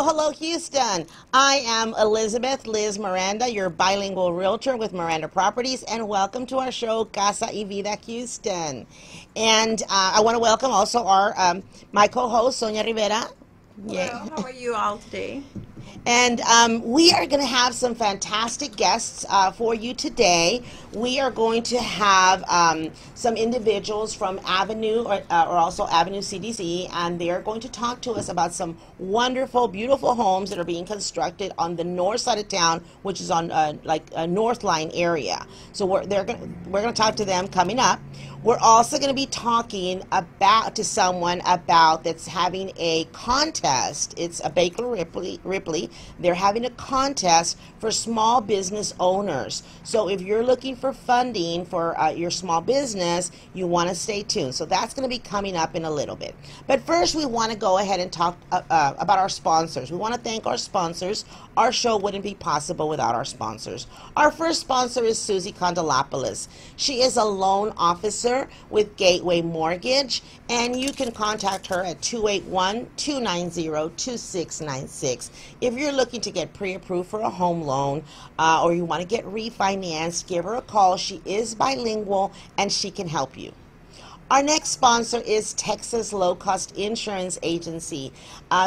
hello, Houston. I am Elizabeth Liz Miranda, your bilingual realtor with Miranda Properties, and welcome to our show, Casa y Vida Houston. And I want to welcome also our my co-host, Sonia Rivera. Hello, how are you all today? And we are going to have some fantastic guests for you today. We are going to have some individuals from Avenue or also Avenue CDC, and they are going to talk to us about some wonderful, beautiful homes that are being constructed on the north side of town, which is on like a North Line area. So we're going to talk to them coming up. We're also going to be talking to someone about that's having a contest. It's a BakersRipley. They're having a contest for small business owners. So if you're looking for funding for your small business, you want to stay tuned. So that's going to be coming up in a little bit. But first, we want to go ahead and talk about our sponsors. We want to thank our sponsors. Our show wouldn't be possible without our sponsors. Our first sponsor is Susie Condolopoulos. She is a loan officer with Gateway Mortgage, and you can contact her at 281-290-2696. If you're looking to get pre-approved for a home loan or you want to get refinanced, give her a call. She is bilingual and she can help you. Our next sponsor is Texas Low Cost Insurance Agency.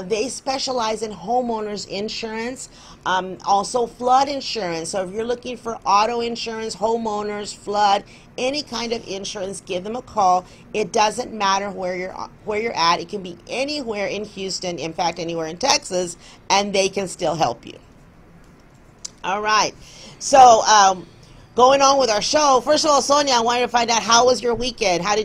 They specialize in homeowners insurance, also flood insurance. So if you're looking for auto insurance, homeowners, flood, any kind of insurance, give them a call. It doesn't matter where you're at. It can be anywhere in Houston, in fact, anywhere in Texas, and they can still help you. All right. So, going on with our show, first of all, Sonia, I wanted to find out, how was your weekend? How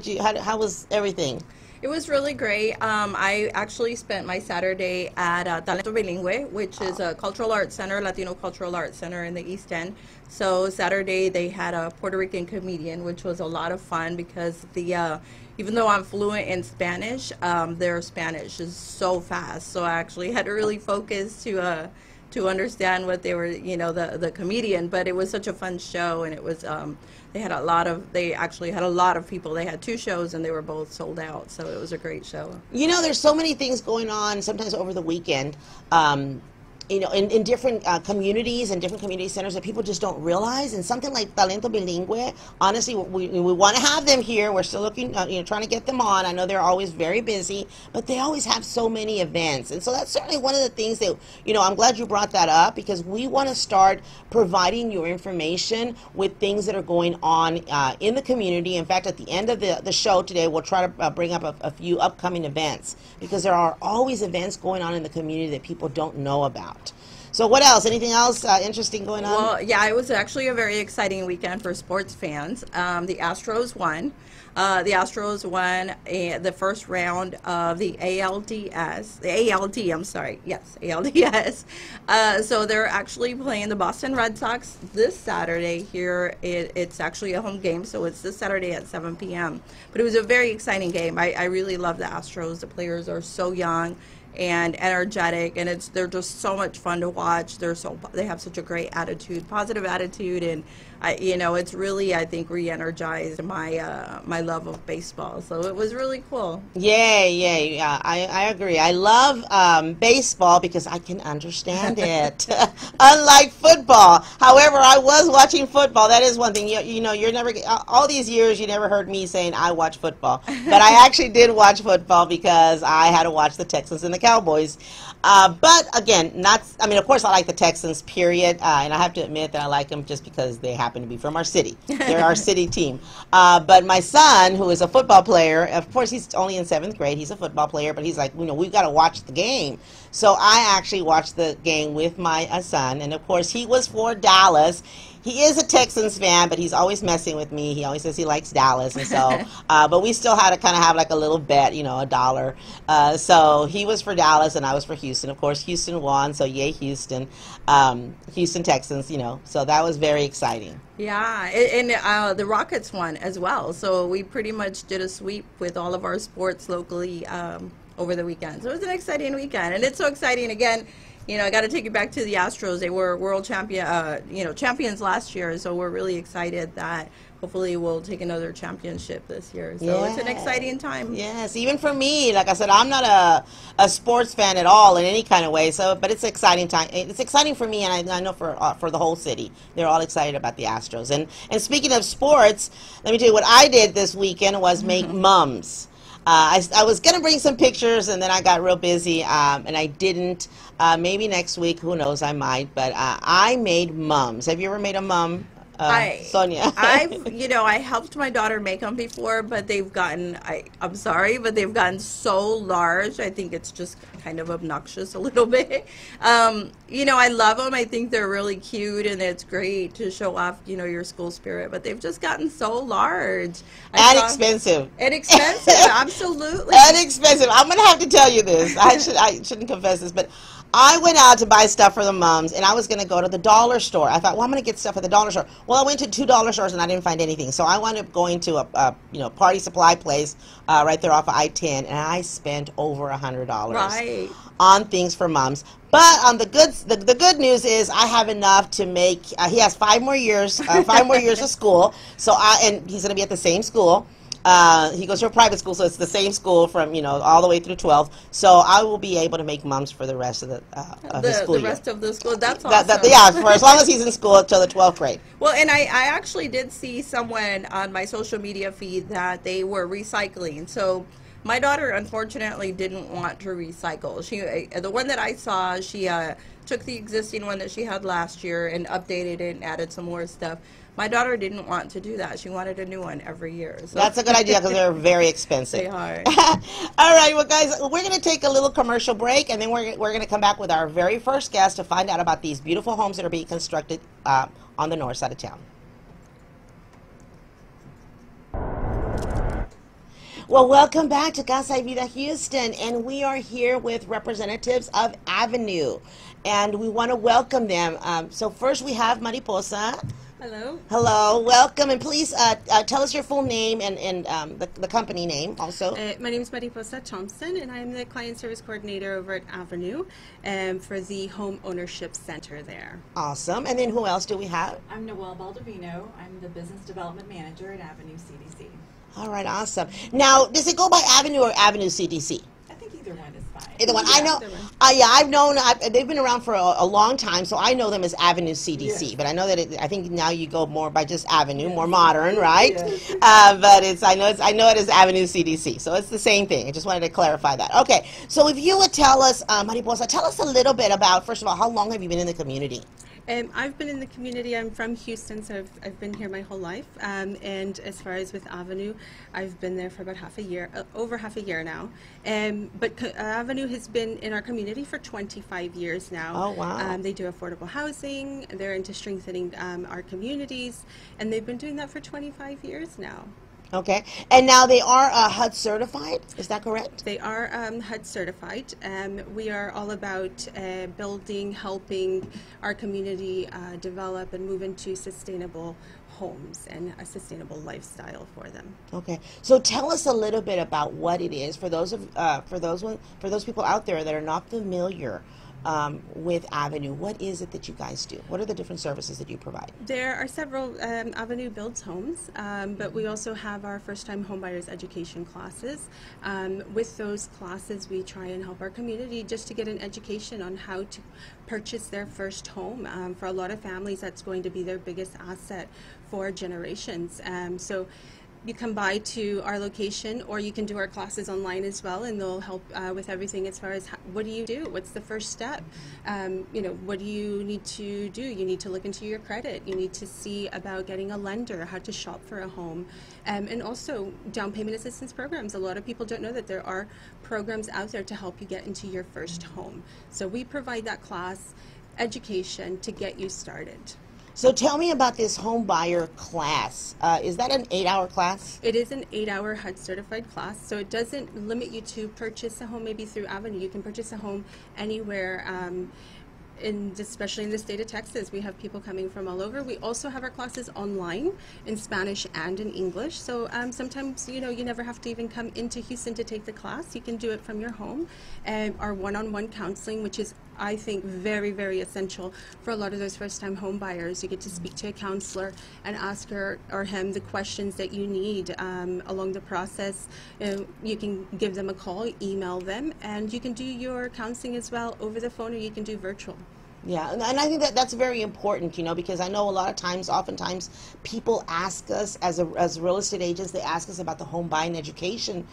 was everything? It was really great. I actually spent my Saturday at Talento Bilingüe, which is a cultural arts center, Latino cultural arts center in the East End. So Saturday they had a Puerto Rican comedian, which was a lot of fun because even though I'm fluent in Spanish, their Spanish is so fast. So I actually had to really focus to understand what they were, the comedian. But it was such a fun show, and it was they actually had a lot of people. They had 2 shows and they were both sold out, so it was a great show. There's so many things going on sometimes over the weekend, in different communities and different community centers that people just don't realize. And something like Talento Bilingüe, honestly, we want to have them here. We're still looking, trying to get them on. I know they're always very busy, but they always have so many events. And so that's certainly one of the things that, I'm glad you brought that up, because we want to start providing your information with things that are going on in the community. In fact, at the end of the show today, we'll try to bring up a few upcoming events, because there are always events going on in the community that people don't know about. So what else? Anything else interesting going on? Well, yeah, it was actually a very exciting weekend for sports fans. The Astros won. The first round of the ALDS. So they're actually playing the Boston Red Sox this Saturday here. It's actually a home game, so it's this Saturday at 7 p.m. But it was a very exciting game. I really love the Astros. The players are so young and energetic, and they're just so much fun to watch. They have such a great attitude, positive attitude, and it's really, I think, re-energized my love of baseball. So it was really cool. Yeah. I agree. I love baseball because I can understand it, unlike football. However, I was watching football. That is one thing. You're never, all these years, you never heard me saying I watch football, but I actually did watch football because I had to watch the Texans and the Cowboys. But again, of course I like the Texans, period. And I have to admit that I like them just because they happen to be from our city. They're our city team. But my son, who is a football player, of course he's only in 7th grade, he's a football player, but he's like, we've got to watch the game. So I actually watched the game with my son, and of course he was for Dallas. He is a Texans fan, but he's always messing with me. He always says he likes Dallas, and so, but we still had to kind of have like a little bet, $1. So he was for Dallas, and I was for Houston. Of course, Houston won, so yay Houston. Houston Texans, so that was very exciting. Yeah, and the Rockets won as well. So we pretty much did a sweep with all of our sports locally over the weekend. So it was an exciting weekend, and it's so exciting again. I got to take it back to the Astros. They were world champions last year, so we're really excited that hopefully we'll take another championship this year. So it's an exciting time. Yes, even for me, like I said, I'm not a sports fan at all in any kind of way. So, but it's exciting time. It's exciting for me, and I know for the whole city. They're all excited about the Astros. And speaking of sports, let me tell you what I did this weekend was make mums. I was going to bring some pictures, and then I got real busy, and I didn't. Maybe next week, who knows, I might. But I made mums. Have you ever made a mum, Sonia? I helped my daughter make them before, but they've gotten, I'm sorry, but they've gotten so large. I think it's just kind of obnoxious a little bit. I love them. I think they're really cute, and it's great to show off, your school spirit, but they've just gotten so large. Expensive. And expensive, absolutely. And expensive. I'm going to have to tell you this. I shouldn't confess this, but I went out to buy stuff for the mums, and I was going to go to the dollar store. I thought, well, I'm going to get stuff at the dollar store. Well, I went to 2 dollar stores, and I didn't find anything. So I wound up going to a party supply place right there off of I-10, and I spent over $100 on things for mums. But on the good news is I have enough to make. He has 5 more years, 5 more years of school. So and he's going to be at the same school. He goes to a private school, so it's the same school from all the way through 12th. So I will be able to make mums for the rest of his school year. The rest of the school. That's awesome. For as long as he's in school until the 12th grade. Well, and I actually did see someone on my social media feed that they were recycling. So my daughter unfortunately didn't want to recycle. The one that I saw, she took the existing one that she had last year and updated it and added some more stuff. My daughter didn't want to do that. She wanted a new one every year. So. That's a good idea because they're very expensive. They are. All right, well, guys, we're going to take a little commercial break, and then we're going to come back with our very first guest to find out about these beautiful homes that are being constructed on the north side of town. Well, welcome back to Casa y Vida Houston, and we are here with representatives of Avenue, and we want to welcome them. So first we have Mariposa. Hello. Hello, welcome, and please tell us your full name and the company name also. My name is Mariposa Thompson, and I'm the Client Service Coordinator over at Avenue for the Home Ownership Center there. Awesome, and then who else do we have? I'm Noelle Baldovino. I'm the Business Development Manager at Avenue CDC. All right, awesome. Now, does it go by Avenue or Avenue CDC? I think either one is fine. Either one. I know. I've known. They've been around for a long time, so I know them as Avenue CDC. Yes. But I know that I think now you go more by just Avenue, more modern, right? Yes. But I know it is Avenue CDC, so it's the same thing. I just wanted to clarify that. Okay, so if you would tell us, Mariposa, tell us a little bit about, first of all, how long have you been in the community? I've been in the community. I'm from Houston, so I've been here my whole life. And as far as with Avenue, I've been there for about half a year, over half a year now. But Avenue has been in our community for 25 years now. Oh, wow. They do affordable housing. They're into strengthening our communities, and they've been doing that for 25 years now. Okay, and now they are HUD certified, is that correct? They are HUD certified. We are all about building, helping our community develop and move into sustainable homes and a sustainable lifestyle for them. Okay, so tell us a little bit about what it is for those people out there that are not familiar with Avenue. What is it that you guys do? What are the different services that you provide? There are several. Avenue builds homes, but we also have our first-time homebuyers education classes. With those classes, we try and help our community just to get an education on how to purchase their first home. For a lot of families, that's going to be their biggest asset for generations. So you come by to our location, or you can do our classes online as well, and they'll help with everything as far as what do you do? What's the first step? What do you need to do? You need to look into your credit. You need to see about getting a lender, how to shop for a home, and also down payment assistance programs. A lot of people don't know that there are programs out there to help you get into your first home. So we provide that class education to get you started. So tell me about this home buyer class. Is that an 8-hour class? It is an 8-hour HUD certified class, so it doesn't limit you to purchase a home maybe through Avenue. You can purchase a home anywhere especially in the state of Texas, we have people coming from all over. We also have our classes online in Spanish and in English. So sometimes, you never have to even come into Houston to take the class. You can do it from your home. Our one-on-one counseling, which is, I think, very, very essential for a lot of those first-time home buyers. You get to speak to a counselor and ask her or him the questions that you need along the process. You can give them a call, email them, and you can do your counseling as well over the phone, or you can do virtual. Yeah, and I think that that's very important, because I know a lot of times, oftentimes, people ask us, as real estate agents, they ask us about the home buying education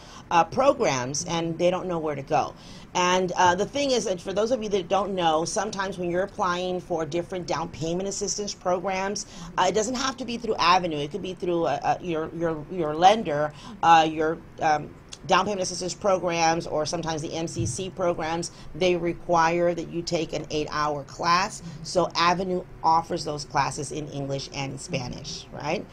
programs, and they don't know where to go. And the thing is, and for those of you that don't know, sometimes when you're applying for different down payment assistance programs, it doesn't have to be through Avenue. It could be through your lender, your down payment assistance programs, or sometimes the MCC programs. They require that you take an 8-hour class. So Avenue offers those classes in English and in Spanish, right?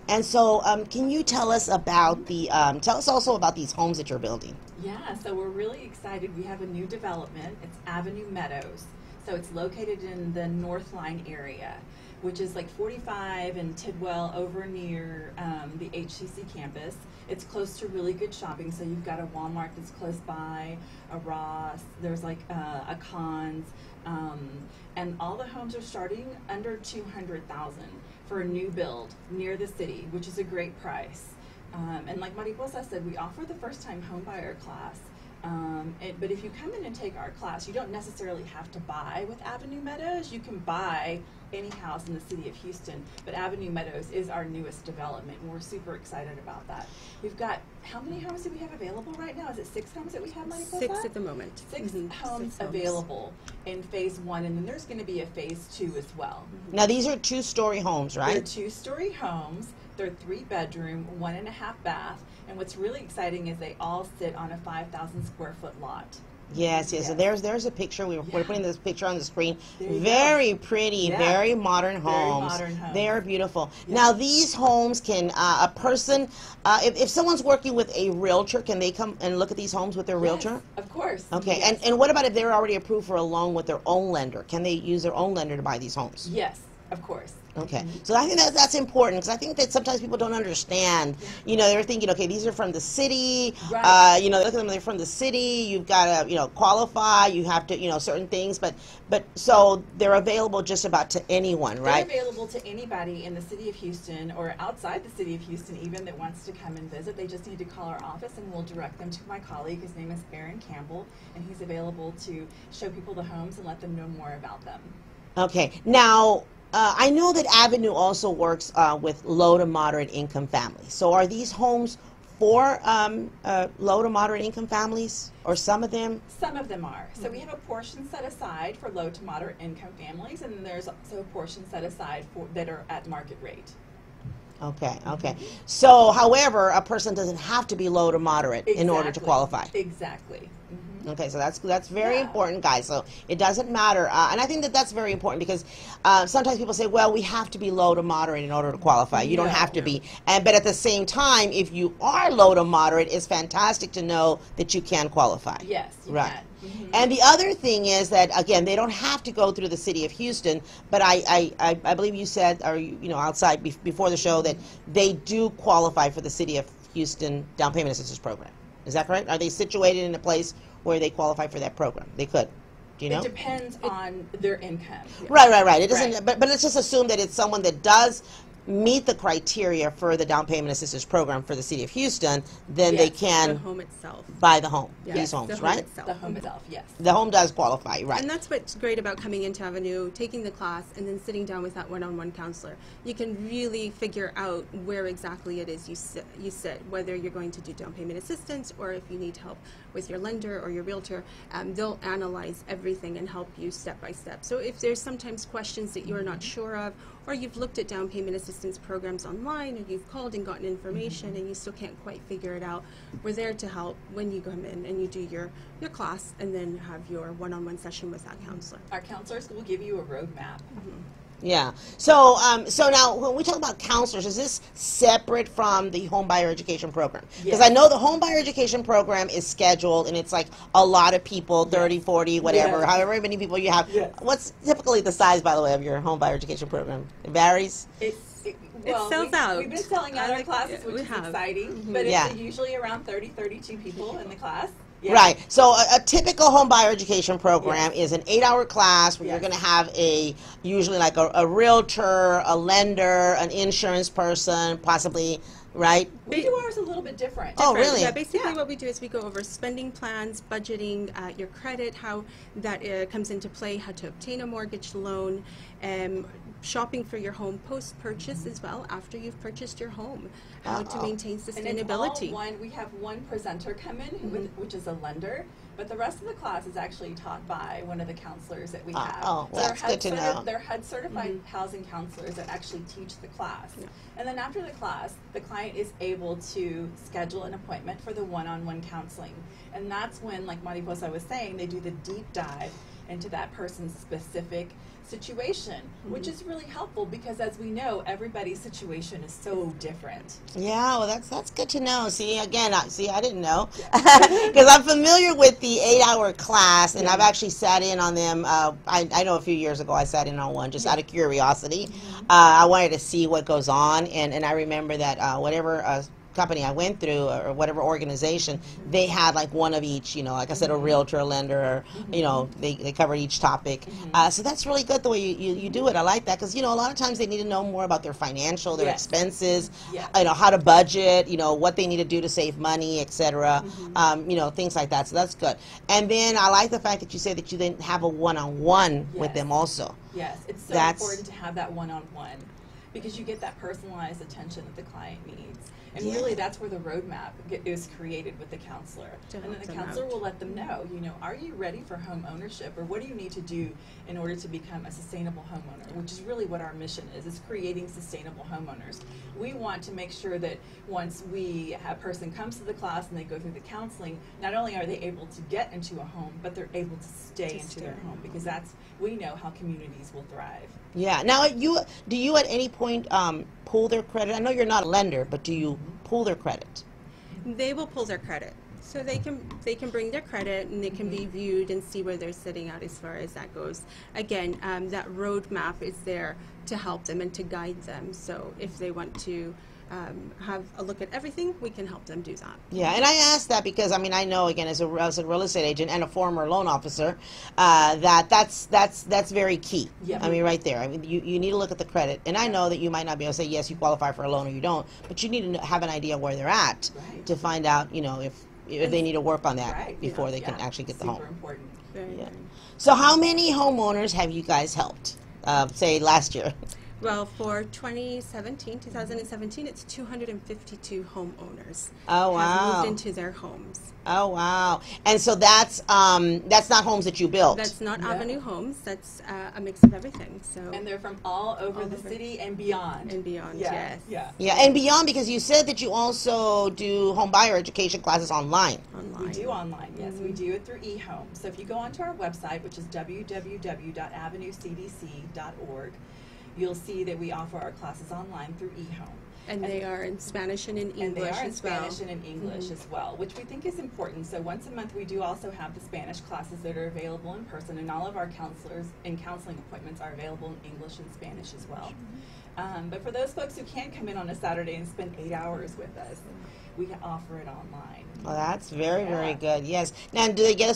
And so can you tell us about tell us also about these homes that you're building? Yeah, so we're really excited. We have a new development. It's Avenue Meadows. So it's located in the North Line area, which is like 45 and Tidwell, over near the HCC campus. It's close to really good shopping, so you've got a Walmart that's close by, a Ross, there's like a Conn's, and all the homes are starting under $200,000 for a new build near the city, which is a great price. And like Mariposa said, we offer the first-time homebuyer class. But if you come in and take our class, you don't necessarily have to buy with Avenue Meadows. You can buy any house in the city of Houston, but Avenue Meadows is our newest development, and we're super excited about that. We've got, how many homes do we have available right now? Is it 6 homes that we have, Mariposa? 6 at the moment. 6 homes available in phase 1, and then there's going to be a phase 2 as well. Now these are 2-story homes, right? They're 2-story homes. They're 3-bedroom, 1.5 bath, and what's really exciting is they all sit on a 5,000 square foot lot. Yes. So there's a picture. We're putting this picture on the screen. Very pretty, Yeah. very modern homes. Very modern homes. They are beautiful. Now these homes, can a person, if someone's working with a realtor, can they come and look at these homes with their realtor? Yes, of course. Okay. Yes. And what about if they're already approved for a loan with their own lender? Can they use their own lender to buy these homes? Yes, of course. Okay, so I think that's important, because I think that sometimes people don't understand. They're thinking, okay, these are from the city. Right. Look at them; they're from the city. You've got to, qualify. You have to, certain things. But so they're available just about to anyone, right? They're available to anybody in the city of Houston or outside the city of Houston, even that wants to come and visit. They just need to call our office, and we'll direct them to my colleague. His name is Aaron Campbell, and he's available to show people the homes and let them know more about them. Okay, now. I know that Avenue also works with low to moderate income families. So are these homes for low to moderate income families, or some of them? Some of them are. So we have a portion set aside for low to moderate income families, and then there's also a portion set aside for that are at market rate. Okay. So, however, a person doesn't have to be low to moderate in order to qualify. Exactly. Okay, so that's very important, guys. So it doesn't matter, and I think that that's very important, because sometimes people say, well, we have to be low to moderate in order to qualify. You don't have to be, but at the same time, if you are low to moderate, it's fantastic to know that you can qualify. Yes, you right. can. And the other thing is that, again, they don't have to go through the city of Houston, but I believe you said, or outside before the show, that they do qualify for the city of Houston down payment assistance program. Is that correct? Are they situated in a place where they qualify for that program? They could. Do you know? It depends on their income. Right. It doesn't. But let's just assume that it's someone that does meet the criteria for the down payment assistance program for the city of Houston, then they can the home itself. buy the home. Yes, These homes, the home right? itself. The home itself, yes. The home does qualify, right? And that's what's great about coming into Avenue, taking the class, and then sitting down with that one-on-one counselor. You can really figure out where exactly it is you sit, whether you're going to do down payment assistance or if you need help with your lender or your realtor. They'll analyze everything and help you step by step. So if there's sometimes questions that you're not sure of, or you've looked at down payment assistance programs online, or you've called and gotten information and you still can't quite figure it out, we're there to help when you come in and you do your class and then have your one-on-one session with that counselor. Our counselors will give you a roadmap. Yeah. So, so now when we talk about counselors, is this separate from the home buyer education program? Because I know the home buyer education program is scheduled, and it's like a lot of people, 30, 40, whatever, however many people you have. What's typically the size, by the way, of your home buyer education program? It varies? Well, it sells out. We've been selling out our classes, which is exciting, but it's usually around 30, 32 people in the class. Yeah. Right. So a typical home buyer education program is an 8-hour class where you're going to have usually like a realtor, a lender, an insurance person, possibly, right? We do ours a little bit different. Oh, really? Yeah, basically what we do is we go over spending plans, budgeting, your credit, how that comes into play, how to obtain a mortgage loan, shopping for your home post-purchase as well, after you've purchased your home, how to maintain sustainability. And it's all we have one presenter come in, which is a lender, but the rest of the class is actually taught by one of the counselors that we have. Oh, well, that's good to know. They're HUD certified housing counselors that actually teach the class. Yeah. And then after the class, the client is able to schedule an appointment for the one-on-one counseling. And that's when, like Mariposa was saying, they do the deep dive into that person's specific situation, which is really helpful because, as we know, everybody's situation is so different. Yeah, well, that's good to know. See, again, I didn't know because I'm familiar with the 8-hour class, and I've actually sat in on them. I know a few years ago I sat in on one just out of curiosity. I wanted to see what goes on, and I remember that whatever company I went through or whatever organization, they had like one of each, you know, like I said, a realtor, a lender, or, you know, they covered each topic. So that's really good the way you do it. I like that because, you know, a lot of times they need to know more about their financial, their expenses, you know, how to budget, you know, what they need to do to save money, etc. You know, things like that. So that's good. And then I like the fact that you say that you then have a one-on-one with them also. Yes, it's so important to have that one-on-one because you get that personalized attention that the client needs. And really, that's where the roadmap is created with the counselor. And then the counselor will let them know, you know, are you ready for home ownership, or what do you need to do in order to become a sustainable homeowner, which is really what our mission is creating sustainable homeowners. We want to make sure that once a person comes to the class and they go through the counseling, not only are they able to get into a home, but they're able to stay into their home, because we know how communities will thrive. Yeah. Now, do you at any point pull their credit? I know you're not a lender, but do you pull their credit? They will pull their credit. So they can bring their credit and they can be viewed and see where they're sitting at as far as that goes. Again, that roadmap is there to help them and to guide them. So if they want to have a look at everything, we can help them do that. Yeah, and I asked that because, I mean, I know, again, as a real estate agent and a former loan officer, that's very key. Yep. I mean, right there. I mean, you need to look at the credit. And I know that you might not be able to say, yes, you qualify for a loan or you don't, but you need to have an idea where they're at to find out, you know, if they need to work on that before they can actually get the home. Super important. Yeah. So how many homeowners have you guys helped, say, last year? Well, for 2017, it's 252 homeowners. Oh, wow. Have moved into their homes. Oh, wow. And so that's not homes that you built? That's not Avenue homes. That's a mix of everything. So. And they're from all over the city and beyond. And beyond, yes. Yeah, and beyond, because you said that you also do home buyer education classes online. We do online, yes. We do it through eHome. So if you go onto our website, which is www.avenuecdc.org, you'll see that we offer our classes online through eHome. And they are in Spanish and in English as well. And they are in Spanish and in English as well, which we think is important. So once a month we do also have the Spanish classes that are available in person, and all of our counselors and counseling appointments are available in English and Spanish as well. But for those folks who can't come in on a Saturday and spend 8 hours with us, we can offer it online. Well, that's very, very good. Yes. Now, do they get a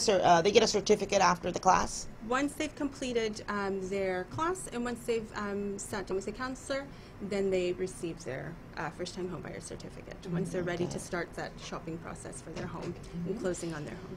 certificate after the class? Once they've completed their class and once they've sat down with a counselor, then they receive their first-time homebuyer certificate. Once they're ready to start that shopping process for their home and closing on their home.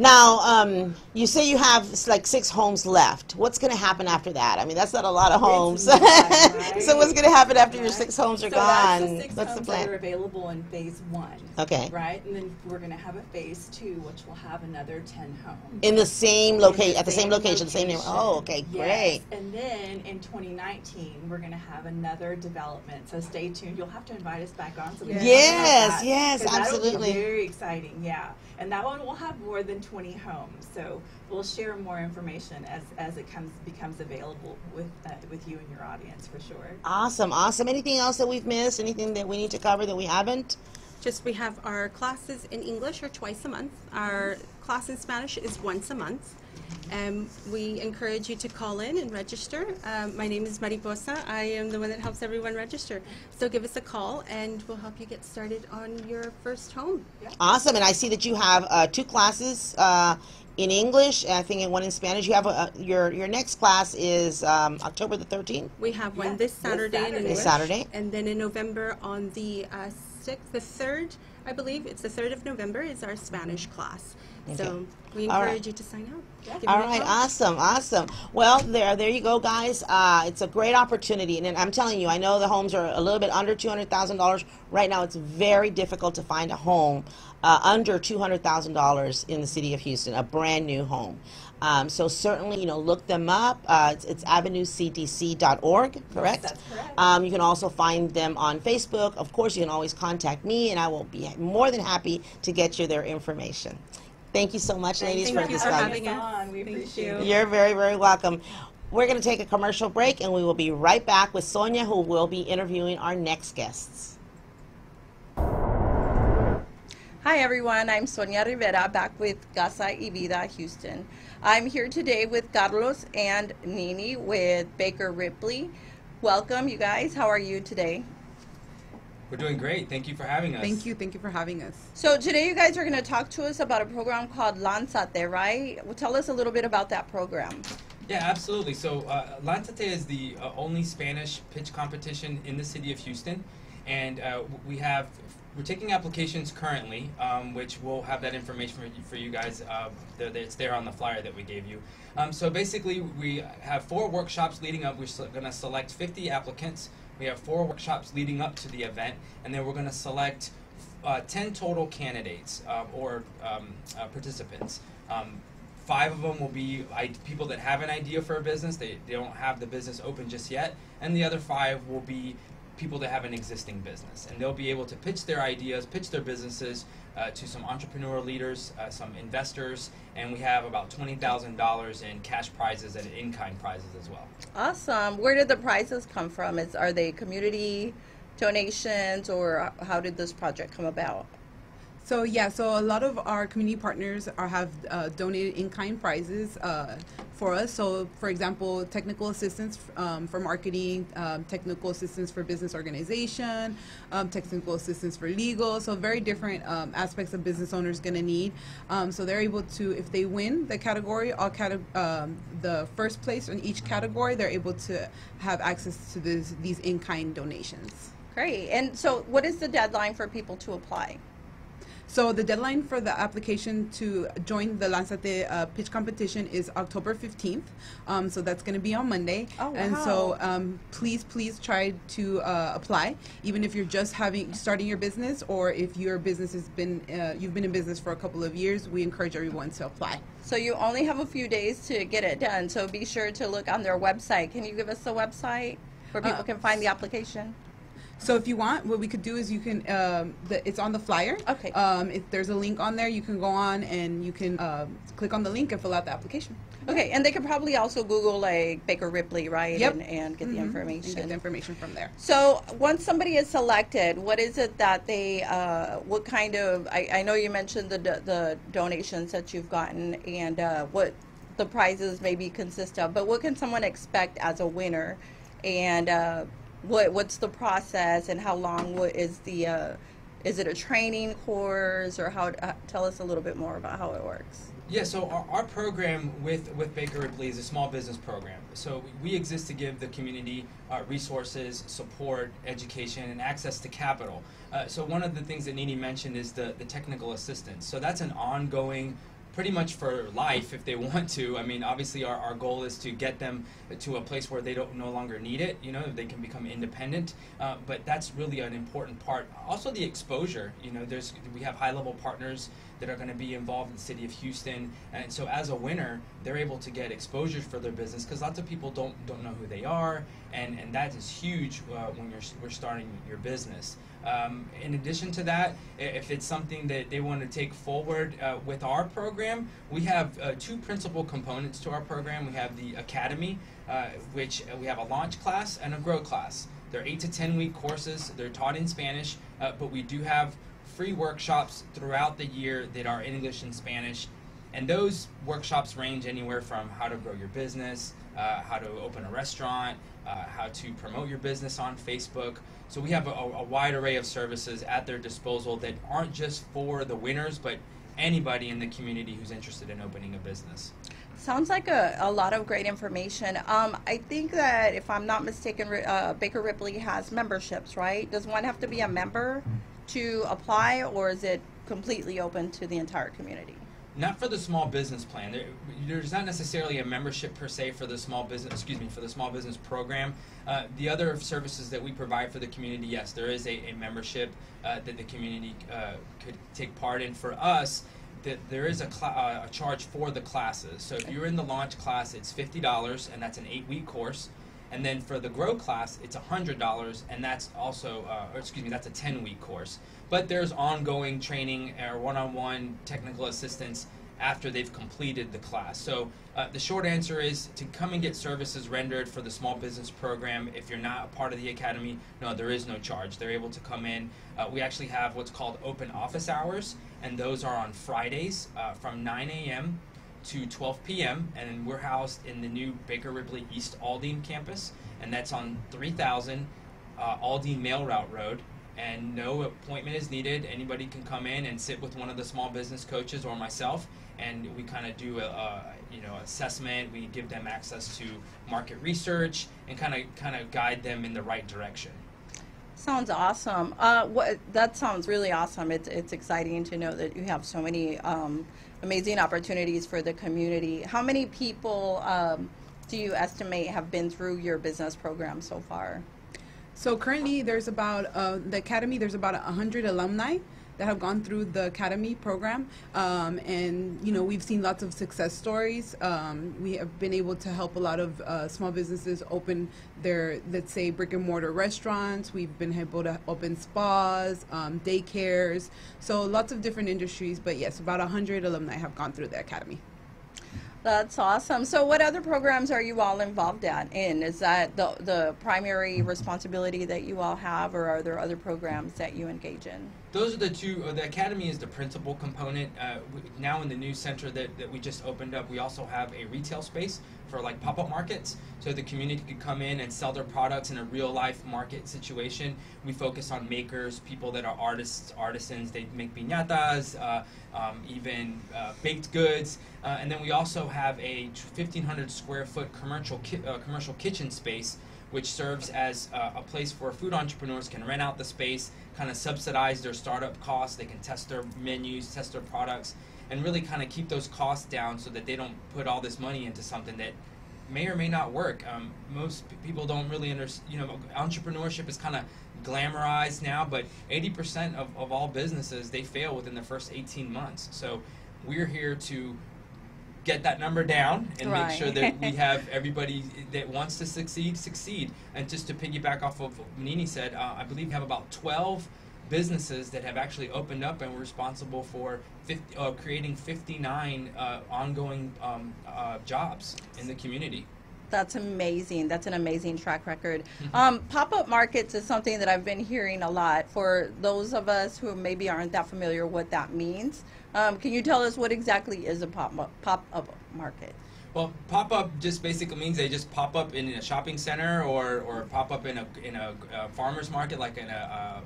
Now, you say you have like 6 homes left. What's going to happen after that? I mean, that's not a lot of homes. So what's going to happen after your 6 homes are gone? That's the 6 What's homes the plan? that are available in phase 1. Okay. Right? And then we're going to have a phase 2, which will have another 10 homes. In the same location, at the same location, the same name. Oh, okay, great. Yes. And then in 2019, we're going to have another development. So stay tuned. You'll have to invite us back on. So we can talk about that, Yes, absolutely. That'll be very exciting, yeah. And that one will have more than 20 homes. So we'll share more information as it becomes available with you and your audience for sure. Awesome, awesome. Anything else that we've missed? Anything that we need to cover that we haven't? Just we have our classes in English are twice a month. Our class in Spanish is once a month. We encourage you to call in and register. My name is Mariposa. I am the one that helps everyone register. So give us a call and we'll help you get started on your first home. Yeah. Awesome. And I see that you have 2 classes in English, I think, and 1 in Spanish. You have your next class is October the 13th? We have one Yes, this Saturday in English. This Saturday. And then in November on the 3rd, I believe, it's the 3rd of November is our Spanish class. Okay. So we All right. encourage you to sign up. Yeah. Give All me a right, call. awesome, awesome. Well, there you go, guys. It's a great opportunity, and I'm telling you, I know the homes are a little bit under $200,000 right now. It's very difficult to find a home under $200,000 in the city of Houston, a brand new home. So certainly, look them up. It's avenuecdc.org, correct? That's correct. You can also find them on Facebook. Of course, you can always contact me, and I will be more than happy to get you their information. Thank you so much, ladies, Thank for you this for valuable. having us. On. We Thank appreciate you. it. You're very, very welcome. We're going to take a commercial break, and we will be right back with Sonia, who will be interviewing our next guests. Hi everyone, I'm Sonia Rivera, back with Casa y Vida Houston. I'm here today with Carlos and Nini with BakersRipley. Welcome, you guys. How are you today? We're doing great. Thank you for having us. Thank you for having us. So today you guys are going to talk to us about a program called Lanzate, right? Well, tell us a little bit about that program. Yeah, absolutely. So Lanzate is the only Spanish pitch competition in the city of Houston, and we're taking applications currently, which we'll have that information for you guys. It's there on the flyer that we gave you. So basically, we have 4 workshops leading up. We're going to select 50 applicants. We have 4 workshops leading up to the event, and then we're going to select 10 total candidates or participants. 5 of them will be people that have an idea for a business. They don't have the business open just yet, and the other 5 will be people that have an existing business, and they'll be able to pitch their ideas, pitch their businesses to some entrepreneur leaders, some investors, and we have about $20,000 in cash prizes and in-kind prizes as well. Awesome. Where did the prizes come from? Are they community donations, or how did this project come about? So a lot of our community partners have donated in-kind prizes for us. So for example, technical assistance for marketing, technical assistance for business organization, technical assistance for legal. So very different aspects of business owners going to need. So they're able to, if they win the category, the first place in each category, they're able to have access to these in-kind donations. Great. And so what is the deadline for people to apply? So the deadline for the application to join the Lanzate pitch competition is October 15th. So that's going to be on Monday. Oh, wow. And so please try to apply, even if you're just starting your business, or if your business has been you've been in business for a couple of years. We encourage everyone to apply. So you only have a few days to get it done. So be sure to look on their website. Can you give us the website where people can find the application? So if you want, what we could do is you can, it's on the flyer. Okay. If there's a link on there, you can go on and you can click on the link and fill out the application. Okay, and they could probably also Google like BakersRipley, right? Yep. And get the And information. get the information from there. So once somebody is selected, what is it that they, what kind of, I know you mentioned the donations that you've gotten and what the prizes maybe consist of, but what can someone expect as a winner? And what's the process, and how long is it a training course, or how? Tell us a little bit more about how it works. Yeah, so our program with BakersRipley is a small business program. So we exist to give the community resources, support, education, and access to capital. So one of the things that Nini mentioned is the technical assistance. So that's an ongoing, pretty much for life if they want to. I mean, obviously our goal is to get them to a place where they no longer need it, they can become independent, but that's really an important part. Also the exposure, we have high-level partners that are going to be involved in the city of Houston, and so as a winner, they're able to get exposure for their business, because lots of people don't know who they are, and that is huge when we're starting your business. In addition to that, if it's something that they want to take forward with our program, we have two principal components to our program. We have the Academy, which we have a launch class and a grow class. They're 8 to 10 week courses. They're taught in Spanish, but we do have free workshops throughout the year that are English and Spanish. And those workshops range anywhere from how to grow your business, how to open a restaurant, how to promote your business on Facebook. So we have a wide array of services at their disposal that aren't just for the winners, but anybody in the community who's interested in opening a business. Sounds like a lot of great information. I think that, if I'm not mistaken, Baker Ripley has memberships, right? Does one have to be a member to apply, or is it completely open to the entire community? Not for the small business plan. There's not necessarily a membership per se for the small business. For the small business program. The other services that we provide for the community, yes, there is a membership that the community could take part in. For us, there is a charge for the classes. So if you're in the launch class, it's $50, and that's an 8-week course. And then for the grow class, it's $100, and that's also, that's a 10-week course. But there's ongoing training or one-on-one technical assistance after they've completed the class. So the short answer is to come and get services rendered for the small business program. If you're not a part of the academy, no, there is no charge. They're able to come in. We actually have what's called open office hours, and those are on Fridays from 9 a.m. to 12 p.m. and we're housed in the new Baker Ripley East Aldine campus, and that's on 3000 Aldine Mail Route Road, and no appointment is needed. Anybody can come in and sit with one of the small business coaches or myself, and we kind of do a assessment. We give them access to market research and kind of guide them in the right direction. Sounds awesome. That sounds really awesome. It's exciting to know that you have so many amazing opportunities for the community. How many people do you estimate have been through your business program so far? So currently there's about, the Academy, there's about 100 alumni that have gone through the Academy program, and we've seen lots of success stories. We have been able to help a lot of small businesses open their, let's say, brick and mortar restaurants. We've been able to open spas, daycares, so lots of different industries. But yes, about 100 alumni have gone through the Academy. That's awesome. So what other programs are you all involved in? Is that the primary responsibility that you all have, or are there other programs that you engage in? Those are the two. The Academy is the principal component. Now in the new center that we just opened up, we also have a retail space for like pop-up markets, so the community could come in and sell their products in a real-life market situation. We focus on makers, people that are artists, artisans. They make piñatas, even baked goods, and then we also have a 1,500 square foot commercial kitchen space, which serves as a place where food entrepreneurs can rent out the space, kind of subsidize their startup costs. They can test their menus, test their products, and really kind of keep those costs down so that they don't put all this money into something that may or may not work. Most people don't really understand, entrepreneurship is kind of glamorized now, but 80% of all businesses, they fail within the first 18 months. So we're here to get that number down and make sure that we have everybody that wants to succeed. And just to piggyback off of what Nini said, I believe we have about 12 businesses that have actually opened up, and we're responsible for creating 59 ongoing jobs in the community. That's amazing. That's an amazing track record. Pop-up markets is something that I've been hearing a lot. For those of us who maybe aren't that familiar what that means, can you tell us what exactly is a pop-up market? Well, pop-up just basically means they just pop up in a shopping center or pop up in a farmer's market, like in a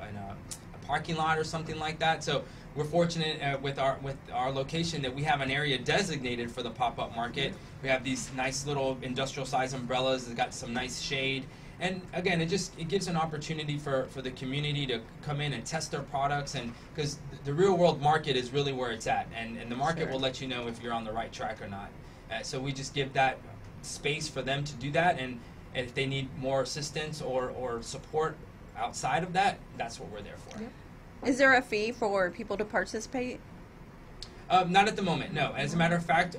parking lot or something like that. So we're fortunate with our location that we have an area designated for the pop-up market. We have these nice little industrial size umbrellas that got some nice shade. And again, it gives an opportunity for the community to come in and test their products, and because the real world market is really where it's at, and the market will let you know if you're on the right track or not. So we just give that space for them to do that, and if they need more assistance or support outside of that, that's what we're there for. Yep. Is there a fee for people to participate? Not at the moment, no. As a matter of fact,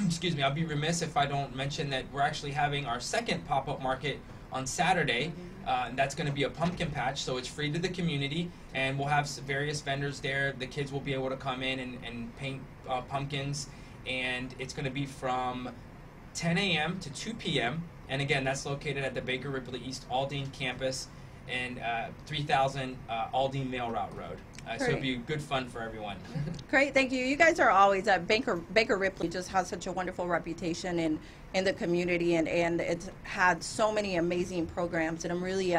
excuse me, I'll be remiss if I don't mention that we're actually having our second pop-up market on Saturday. And that's going to be a pumpkin patch, so it's free to the community, and we'll have various vendors there. The kids will be able to come in and paint pumpkins, and it's going to be from 10 a.m. to 2 p.m. And again, that's located at the Baker Ripley East Aldine campus and 3000 Aldine Mail Route Road. So it'll be good fun for everyone. Great, thank you. You guys are always at Baker Ripley just has such a wonderful reputation in the community, and it's had so many amazing programs, and I'm really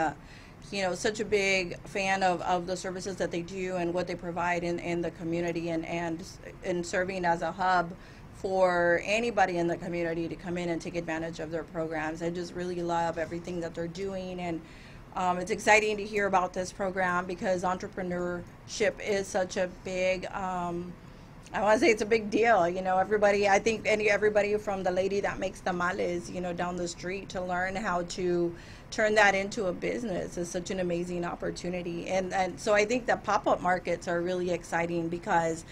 such a big fan of the services that they do and what they provide in the community, and serving as a hub for anybody in the community to come in and take advantage of their programs. I just really love everything that they're doing, and it's exciting to hear about this program because entrepreneurship is such a big, I want to say it's a big deal. Everybody, I think everybody from the lady that makes tamales, down the street to learn how to turn that into a business is such an amazing opportunity. And so I think that pop-up markets are really exciting because,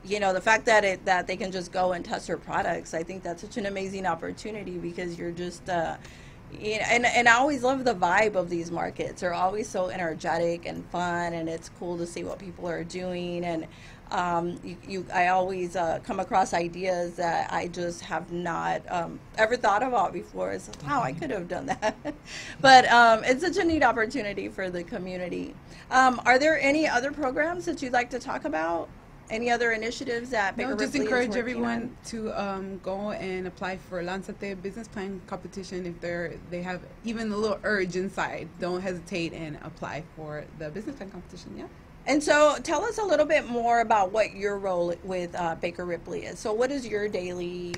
the fact that they can just go and test their products, I think that's such an amazing opportunity because you're just, and I always love the vibe of these markets. They're always so energetic and fun, and it's cool to see what people are doing. And I always come across ideas that I just have not ever thought about before. It's like, wow, I could have done that. But it's such a neat opportunity for the community. Are there any other programs that you'd like to talk about? Any other initiatives that Baker Ripley is working on? Just encourage everyone to go and apply for Lanzate Business Plan Competition if they have even a little urge inside. Don't hesitate and apply for the business plan competition. Yeah. And so tell us a little bit more about what your role with Baker Ripley is. So what does your daily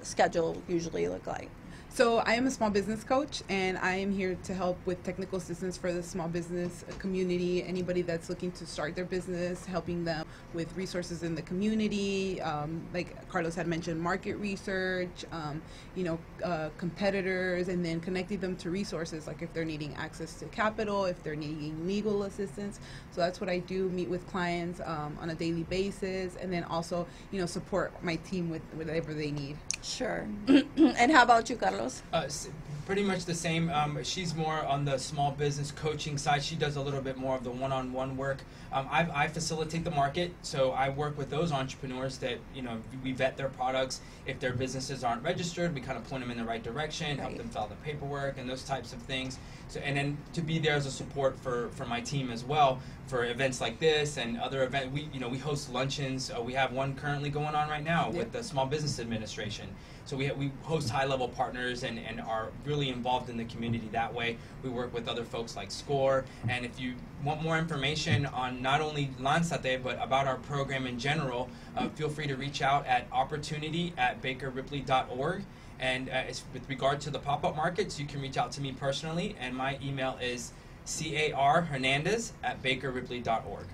schedule usually look like? So I am a small business coach, and I am here to help with technical assistance for the small business community, anybody that's looking to start their business, helping them with resources in the community, like Carlos had mentioned, market research, competitors, and then connecting them to resources, like if they're needing access to capital, if they're needing legal assistance. So that's what I do, meet with clients on a daily basis, and then also, support my team with whatever they need. Sure. And how about you, Carlos? Pretty much the same. She's more on the small business coaching side. She does a little bit more of the one-on-one work. I facilitate the market, so I work with those entrepreneurs that, we vet their products. If their businesses aren't registered, we kind of point them in the right direction, help them fill out the paperwork and those types of things. So, and then to be there as a support for my team as well for events like this and other events. We host luncheons. We have one currently going on right now with the Small Business Administration. So we host high-level partners and are really involved in the community that way. We work with other folks like SCORE. And if you want more information on not only Lanzate, but about our program in general, feel free to reach out at opportunity@bakerripley.org. And with regard to the pop-up markets, you can reach out to me personally, and my email is carhernandez@bakerripley.org.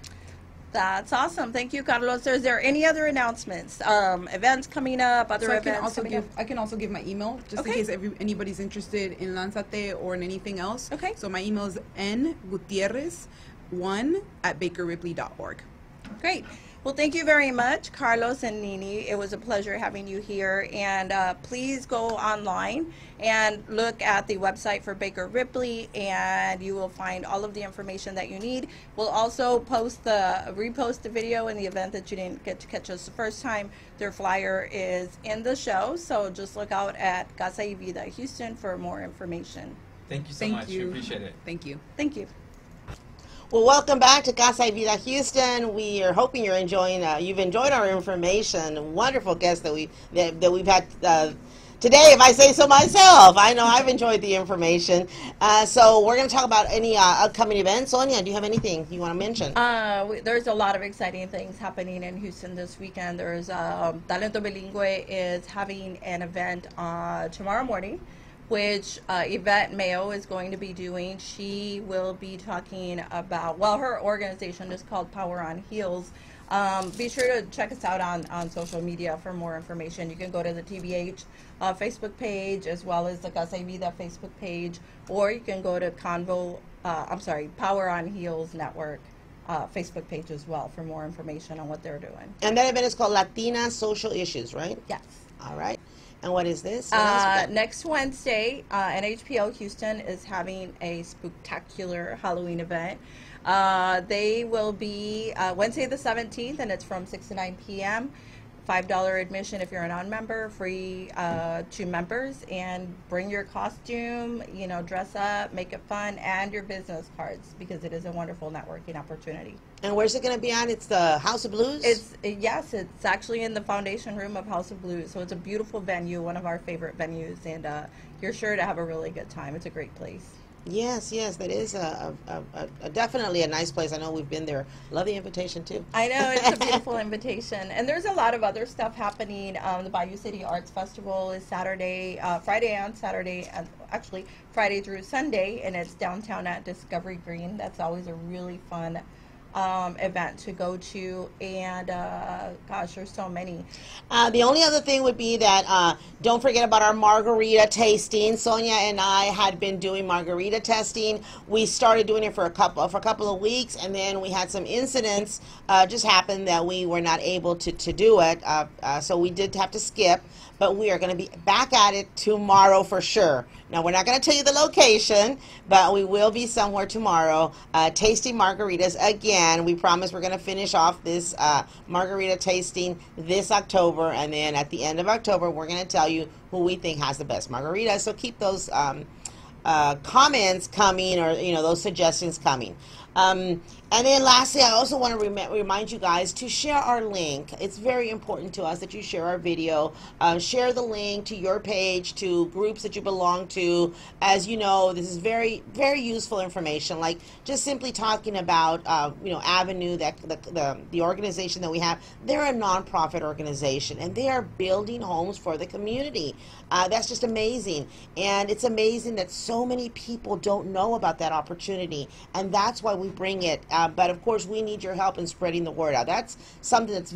That's awesome. Thank you, Carlos. Is there any other announcements, events coming up, other events coming up? I can also give my email, just in case anybody's interested in Lanzate or in anything else. Okay. So my email is ngutierrez1@bakerripley.org. Great. Well, thank you very much, Carlos and Nini. It was a pleasure having you here. And please go online and look at the website for Baker Ripley, and you will find all of the information that you need. We'll also repost the video in the event that you didn't get to catch us the first time. Their flyer is in the show, so just look out at Casa y Vida Houston for more information. Thank you so much. We appreciate it. Thank you. Thank you. Well, welcome back to Casa y Vida Houston. We are hoping you've enjoyed our information. Wonderful guests that we've had today, if I say so myself. I know I've enjoyed the information. So we're going to talk about any upcoming events. Sonia, do you have anything you want to mention? There's a lot of exciting things happening in Houston this weekend. There's Talento Bilingüe is having an event tomorrow morning, which Yvette Mayo is going to be doing. She will be talking about, her organization is called Power on Heels. Be sure to check us out on social media for more information. You can go to the TBH Facebook page as well as the Casa y Vida Facebook page, or you can go to Power on Heels Network Facebook page as well for more information on what they're doing. And that event is called Latina Social Issues, right? Yes. All right. And what is this? What else we got? Next Wednesday, NHPL Houston is having a spectacular Halloween event. They will be Wednesday the 17th, and it's from 6 to 9 p.m. $5 admission if you're a non-member, free to members, and bring your costume, you know, dress up, make it fun, and your business cards, because it is a wonderful networking opportunity. And where's it going to be at? It's the House of Blues? Yes, it's actually in the foundation room of House of Blues, so it's a beautiful venue, one of our favorite venues, and you're sure to have a really good time. It's a great place. Yes, that is a definitely a nice place. I know we've been there. Love the invitation too. I know, it's a beautiful invitation. And there's a lot of other stuff happening. The Bayou City Arts Festival is Friday and Saturday, and actually Friday through Sunday, and it's downtown at Discovery Green. That's always a really fun event to go to, and gosh, there's so many. The only other thing would be that don't forget about our margarita tasting. Sonia and I had been doing margarita testing. We started doing it for a couple of weeks, and then we had some incidents just happened that we were not able to do it, so we did have to skip. But we are going to be back at it tomorrow for sure. Now, we're not going to tell you the location, but we will be somewhere tomorrow tasting margaritas again. We promise we're going to finish off this margarita tasting this October, and then at the end of October, we're going to tell you who we think has the best margaritas. So keep those comments coming, or those suggestions coming. And then lastly, I also want to remind you guys to share our link. It's very important to us that you share our video. Share the link to your page, to groups that you belong to. As you know, this is very, very useful information. Like just simply talking about, Avenue, that the organization that we have. They're a nonprofit organization, and they are building homes for the community. That's just amazing, and it's amazing that so many people don't know about that opportunity, and that's why we bring it. But of course, we need your help in spreading the word out. That's something that's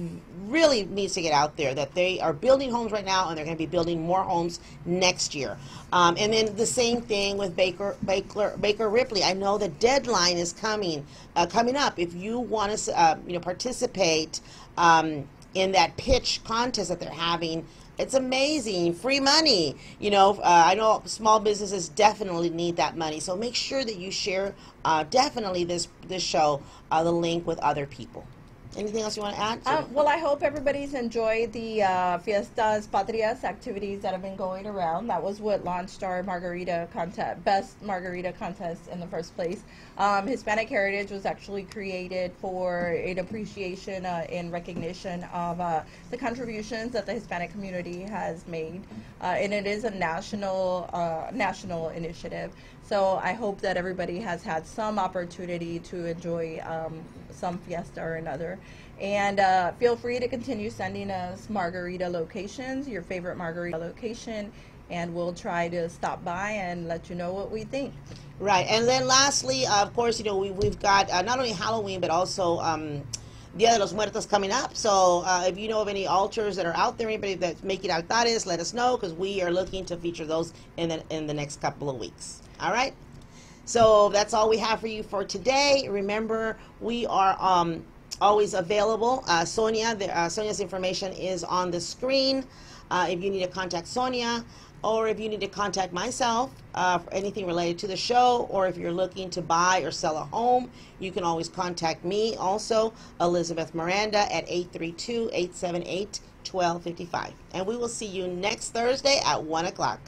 really needs to get out there, that they are building homes right now, and they're going to be building more homes next year. And then the same thing with BakersRipley. I know the deadline is coming up. If you want to participate in that pitch contest that they're having, it's amazing. Free money. I know small businesses definitely need that money. So make sure that you share definitely this show, the link with other people. Anything else you want to add? Well, I hope everybody's enjoyed the Fiestas Patrias activities that have been going around. That was what launched our margarita contest, best margarita contest in the first place. Hispanic Heritage was actually created for an appreciation in recognition of the contributions that the Hispanic community has made, and it is a national initiative. So I hope that everybody has had some opportunity to enjoy some fiesta or another. And feel free to continue sending us margarita locations, your favorite margarita location, and we'll try to stop by and let you know what we think. Right. And then lastly, of course, we've got not only Halloween, but also Dia de los Muertos coming up. So if you know of any altars that are out there, anybody that's making altares, let us know, because we are looking to feature those in the next couple of weeks. All right. So that's all we have for you for today. Remember, we are always available. Sonia's information is on the screen. If you need to contact Sonia, or if you need to contact myself for anything related to the show, or if you're looking to buy or sell a home, you can always contact me also, Elizabeth Miranda, at 832-878-1255. And we will see you next Thursday at 1 o'clock.